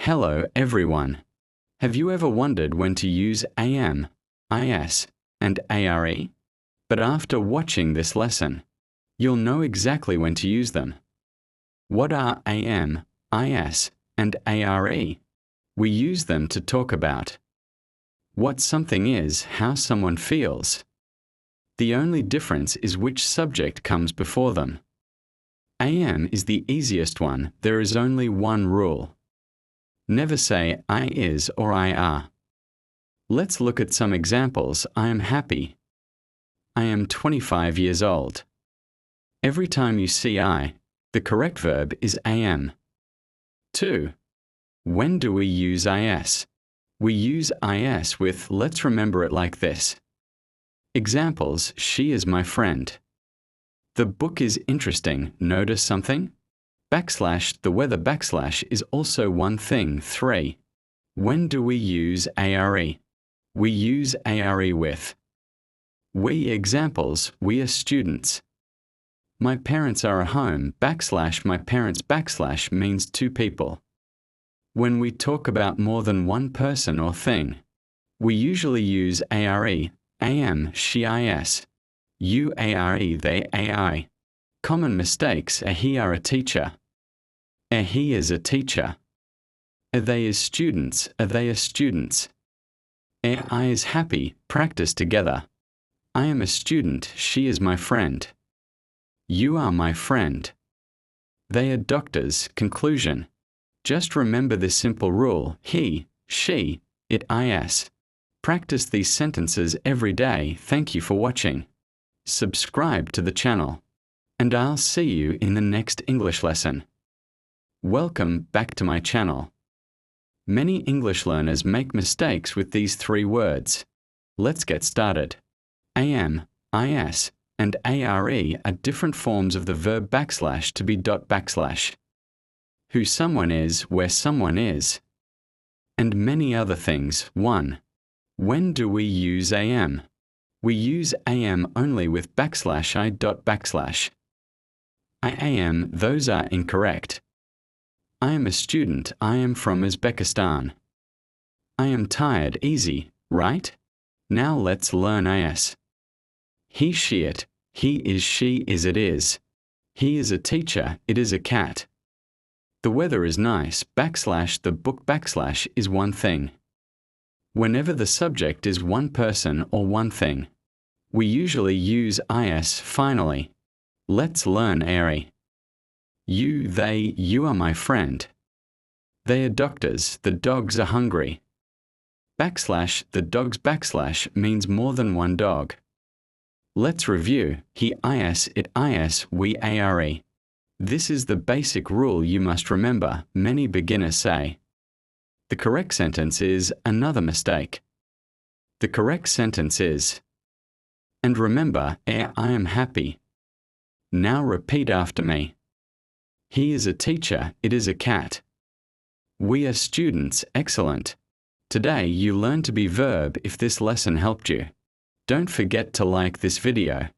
Hello everyone. Have you ever wondered when to use am, is, and are? But after watching this lesson, you'll know exactly when to use them. What are am, is, and are? We use them to talk about what something is, how someone feels. The only difference is which subject comes before them. Am is the easiest one. There is only one rule. Never say I is or I are. Let's look at some examples. I am happy. I am 25 years old. Every time you see I, the correct verb is am. 2. When do we use is? We use is with, let's remember it like this. Examples: she is my friend. The book is interesting. Notice something? The weather is also one thing. 3. When do we use are? We use are with we. Examples: we are students. My parents are at home. My parents means two people. When we talk about more than one person or thing, we usually use are, am, she, is, you, are, they, ai. Common mistakes: he are a teacher. He is a teacher. They is students. They are students. I is happy. Practice together. I am a student. She is my friend. You are my friend. They are doctors. Conclusion: just remember this simple rule: he, she, it, is. Practice these sentences every day. Thank you for watching. Subscribe to the channel, and I'll see you in the next English lesson. Welcome back to my channel. Many English learners make mistakes with these three words. Let's get started. Am, is, and are are different forms of the verb to be ... Who someone is, where someone is, and many other things. 1. When do we use am? We use am only with I. I am, those are incorrect. I am a student. I am from Uzbekistan. I am tired. Easy, right? Now let's learn is. He, she, it. He is, she is, it is. He is a teacher. It is a cat. The weather is nice. The book is one thing. Whenever the subject is one person or one thing, we usually use is finally. Let's learn are. You, they, you are my friend. They are doctors. The dogs are hungry. The dogs means more than one dog. Let's review. He, is, it, is, we, are. This is the basic rule you must remember. Many beginners say. The correct sentence is another mistake. The correct sentence is, and remember, I am happy. Now repeat after me. He is a teacher. It is a cat. We are students. Excellent. Today you learned to be verb. If this lesson helped you, don't forget to like this video.